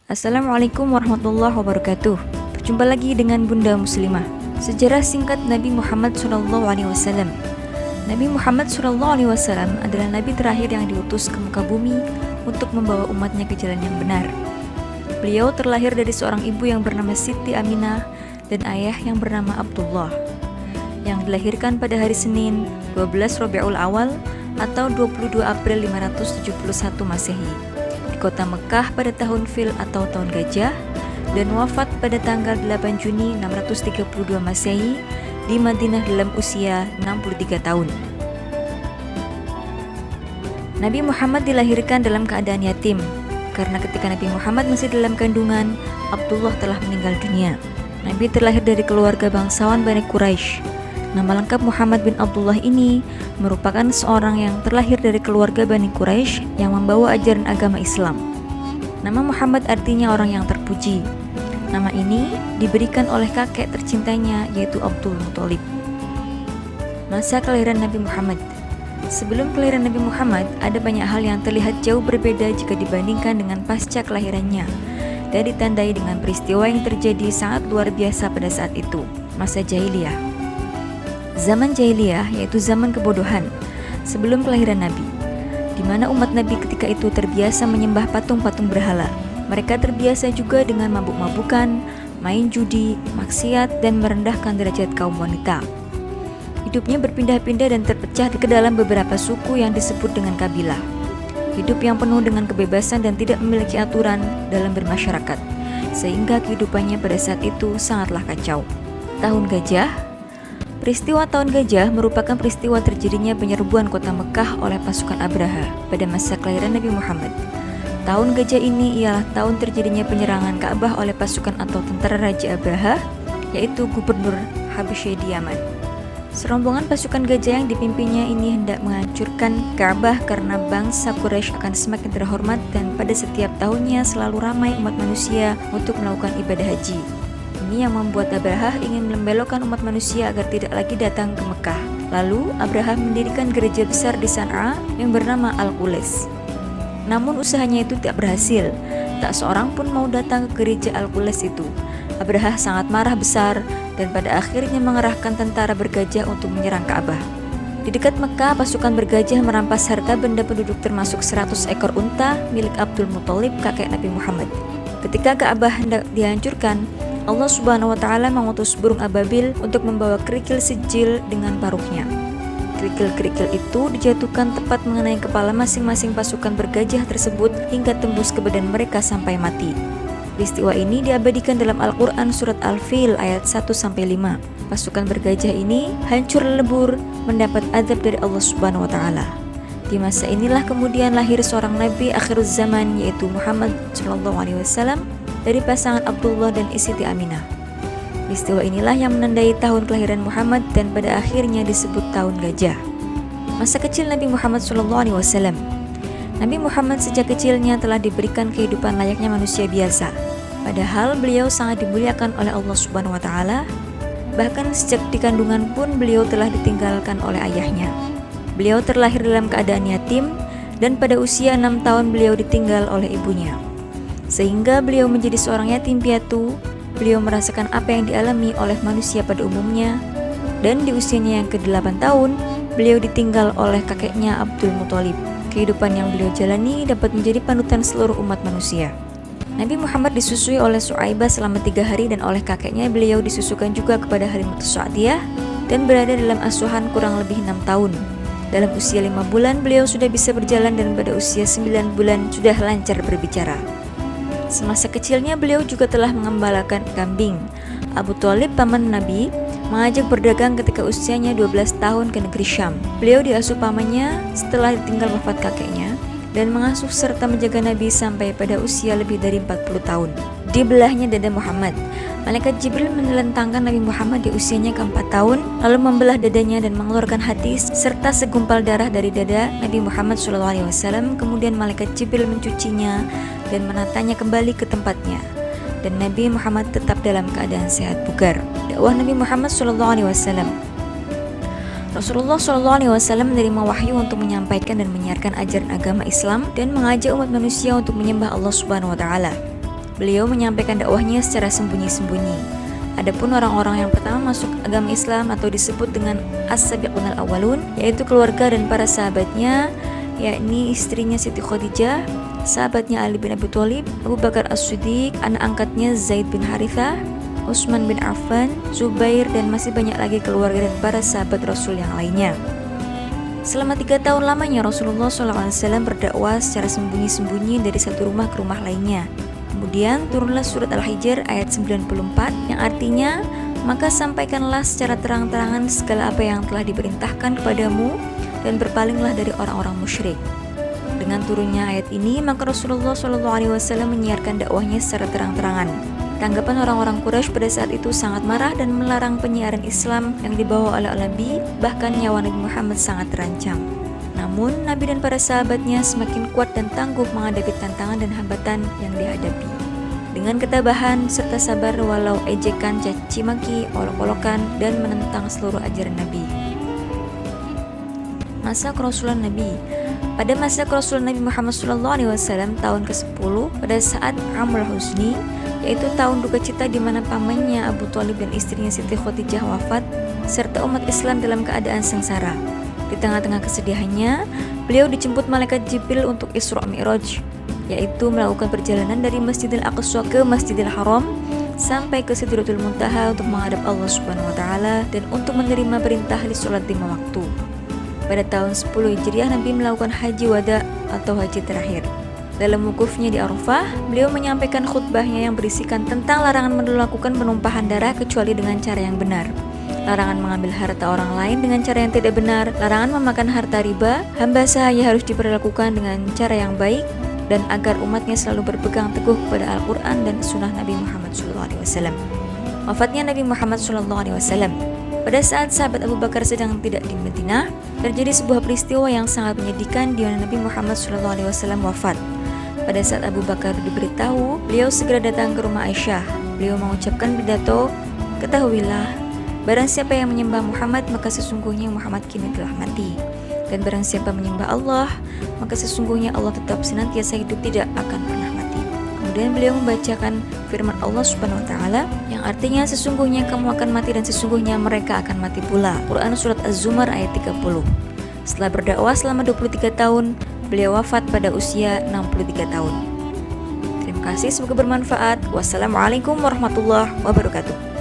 Assalamualaikum warahmatullahi wabarakatuh. Berjumpa lagi dengan Bunda Muslimah. Sejarah singkat Nabi Muhammad SAW. Nabi Muhammad SAW adalah Nabi terakhir yang diutus ke muka bumi untuk membawa umatnya ke jalan yang benar. Beliau terlahir dari seorang ibu yang bernama Siti Aminah dan ayah yang bernama Abdullah, yang dilahirkan pada hari Senin 12 Rabiul Awal atau 22 April 571 Masehi di kota Mekah pada tahun Fil atau tahun gajah, dan wafat pada tanggal 8 Juni 632 Masehi di Madinah dalam usia 63 tahun. Nabi Muhammad dilahirkan dalam keadaan yatim karena ketika Nabi Muhammad masih dalam kandungan, Abdullah telah meninggal dunia. Nabi terlahir dari keluarga bangsawan Bani Quraisy. Nama lengkap Muhammad bin Abdullah ini merupakan seorang yang terlahir dari keluarga Bani Quraisy yang membawa ajaran agama Islam. Nama Muhammad artinya orang yang terpuji. Nama ini diberikan oleh kakek tercintanya, yaitu Abdul Muthalib. Masa kelahiran Nabi Muhammad. Sebelum kelahiran Nabi Muhammad, ada banyak hal yang terlihat jauh berbeda jika dibandingkan dengan pasca kelahirannya, dan ditandai dengan peristiwa yang terjadi sangat luar biasa pada saat itu, masa jahiliyah. Zaman jahiliyah yaitu zaman kebodohan sebelum kelahiran Nabi, di mana umat Nabi ketika itu terbiasa menyembah patung-patung berhala. Mereka terbiasa juga dengan mabuk-mabukan, main judi, maksiat, dan merendahkan derajat kaum wanita. Hidupnya berpindah-pindah dan terpecah ke dalam beberapa suku yang disebut dengan kabilah. Hidup yang penuh dengan kebebasan dan tidak memiliki aturan dalam bermasyarakat, sehingga kehidupannya pada saat itu sangatlah kacau. Tahun gajah. Peristiwa Tahun Gajah merupakan peristiwa terjadinya penyerbuan kota Mekah oleh pasukan Abraha pada masa kelahiran Nabi Muhammad. Tahun Gajah ini ialah tahun terjadinya penyerangan Ka'bah oleh pasukan atau tentara Raja Abraha, yaitu Gubernur Habasyah di Yaman. Serombongan pasukan gajah yang dipimpinnya ini hendak menghancurkan Ka'bah karena bangsa Quraisy akan semakin terhormat dan pada setiap tahunnya selalu ramai umat manusia untuk melakukan ibadah haji. Ini yang membuat Abraha ingin membelokkan umat manusia agar tidak lagi datang ke Mekah. Lalu Abraha mendirikan gereja besar di San'a yang bernama Al-Qulis. Namun usahanya itu tidak berhasil. Tak seorang pun mau datang ke gereja Al-Qulis itu. Abraha sangat marah besar dan pada akhirnya mengerahkan tentara bergajah untuk menyerang Ka'bah. Di dekat Mekah, pasukan bergajah merampas harta benda penduduk termasuk 100 ekor unta milik Abdul Muthalib, kakek Nabi Muhammad. Ketika Ka'bah hendak dihancurkan, Allah Subhanahu wa Ta'ala mengutus burung ababil untuk membawa kerikil sijil dengan paruhnya. Kerikil-kerikil itu dijatuhkan tepat mengenai kepala masing-masing pasukan bergajah tersebut hingga tembus ke badan mereka sampai mati. Peristiwa ini diabadikan dalam Al-Quran surat Al-Fil ayat 1-5. Pasukan bergajah ini hancur lebur mendapat azab dari Allah Subhanahu wa Ta'ala. Di masa inilah kemudian lahir seorang nabi akhir zaman, yaitu Muhammad SAW, dari pasangan Abdullah dan Siti Aminah. Peristiwa inilah yang menandai tahun kelahiran Muhammad dan pada akhirnya disebut Tahun Gajah. Masa kecil Nabi Muhammad SAW. Nabi Muhammad sejak kecilnya telah diberikan kehidupan layaknya manusia biasa. Padahal beliau sangat dimuliakan oleh Allah Subhanahu wa Ta'ala. Bahkan sejak di kandungan pun beliau telah ditinggalkan oleh ayahnya. Beliau terlahir dalam keadaan yatim dan pada usia 6 tahun beliau ditinggal oleh ibunya. Sehingga beliau menjadi seorang yatim piatu. Beliau merasakan apa yang dialami oleh manusia pada umumnya, dan di usianya yang ke-8 tahun beliau ditinggal oleh kakeknya Abdul Muthalib. Kehidupan yang beliau jalani dapat menjadi panutan seluruh umat manusia. Nabi Muhammad disusui oleh Su'aibah selama 3 hari dan oleh kakeknya beliau disusukan juga kepada Halimatus Sa'diyah dan berada dalam asuhan kurang lebih 6 tahun. Dalam usia 5 bulan beliau sudah bisa berjalan dan pada usia 9 bulan sudah lancar berbicara. Semasa kecilnya beliau juga telah mengembalakan kambing. Abu Thalib, paman Nabi, mengajak berdagang ketika usianya 12 tahun ke negeri Syam. Beliau diasuh pamannya setelah ditinggal wafat kakeknya dan mengasuh serta menjaga Nabi sampai pada usia lebih dari 40 tahun. Di belahnya dada Muhammad. Malaikat Jibril menelentangkan Nabi Muhammad di usianya ke-4 tahun, lalu membelah dadanya dan mengeluarkan hati serta segumpal darah dari dada Nabi Muhammad SAW. Kemudian malaikat Jibril mencucinya dan menatanya kembali ke tempatnya. Dan Nabi Muhammad tetap dalam keadaan sehat bugar. Dakwah Nabi Muhammad SAW. Rasulullah SAW menerima wahyu untuk menyampaikan dan menyiarkan ajaran agama Islam dan mengajak umat manusia untuk menyembah Allah Subhanahu wa Ta'ala. beliau menyampaikan dakwahnya secara sembunyi-sembunyi. Adapun orang-orang yang pertama masuk agama Islam atau disebut dengan as-sabiqun al-awwalun, yaitu keluarga dan para sahabatnya, yakni istrinya Siti Khadijah, sahabatnya Ali bin Abi Thalib, Abu Bakar As-Siddiq, anak angkatnya Zaid bin Harithah, Utsman bin Affan, Zubair, dan masih banyak lagi keluarga dan para sahabat Rasul yang lainnya. Selama 3 tahun lamanya Rasulullah SAW berdakwah secara sembunyi-sembunyi dari satu rumah ke rumah lainnya. Kemudian turunlah surat Al-Hijr ayat 94 yang artinya, maka sampaikanlah secara terang-terangan segala apa yang telah diperintahkan kepadamu dan berpalinglah dari orang-orang musyrik. Dengan turunnya ayat ini, maka Rasulullah SAW menyiarkan dakwahnya secara terang-terangan. Tanggapan orang-orang Quraisy pada saat itu sangat marah dan melarang penyiaran Islam yang dibawa oleh Nabi, bahkan nyawa Nabi Muhammad sangat terancam. Namun, Nabi dan para sahabatnya semakin kuat dan tangguh menghadapi tantangan dan hambatan yang dihadapi. Dengan ketabahan serta sabar walau ejekan, caci maki, olok-olokan, dan menentang seluruh ajaran Nabi. Masa kerasulan Nabi. Pada masa kerasulan Nabi Muhammad SAW tahun ke-10, pada saat Amul Huzni, yaitu tahun duka cita di mana pamannya Abu Thalib dan istrinya Siti Khadijah wafat, serta umat Islam dalam keadaan sengsara. Di tengah-tengah kesedihannya, beliau dijemput malaikat Jibril untuk Isra Mi'raj, yaitu melakukan perjalanan dari Masjidil Aqsa ke Masjidil Haram sampai ke Sidratul Muntaha untuk menghadap Allah Subhanahu wa taala dan untuk menerima perintah di sholat 5 waktu. Pada tahun 10 Hijriah, Nabi melakukan haji wada atau haji terakhir. Dalam wukufnya di Arafah, beliau menyampaikan khutbahnya yang berisikan tentang larangan melakukan penumpahan darah kecuali dengan cara yang benar, larangan mengambil harta orang lain dengan cara yang tidak benar, larangan memakan harta riba, hamba sahaya harus diperlakukan dengan cara yang baik, dan agar umatnya selalu berpegang teguh kepada Al-Quran dan sunnah Nabi Muhammad SAW. Wafatnya Nabi Muhammad SAW. Pada saat sahabat Abu Bakar sedang tidak di Madinah, terjadi sebuah peristiwa yang sangat menyedihkan di mana Nabi Muhammad SAW wafat. Pada saat Abu Bakar diberitahu, beliau segera datang ke rumah Aisyah. Beliau mengucapkan pidato, "Ketahuilah, barang siapa yang menyembah Muhammad, maka sesungguhnya Muhammad kini telah mati. Dan barang siapa menyembah Allah, maka sesungguhnya Allah tetap senantiasa hidup, tidak akan pernah mati." Kemudian beliau membacakan firman Allah Subhanahu wa taala yang artinya sesungguhnya kamu akan mati dan sesungguhnya mereka akan mati pula. Quran surat Az-Zumar ayat 30. Setelah berdakwah selama 23 tahun, beliau wafat pada usia 63 tahun. Terima kasih, semoga bermanfaat. Wassalamualaikum warahmatullahi wabarakatuh.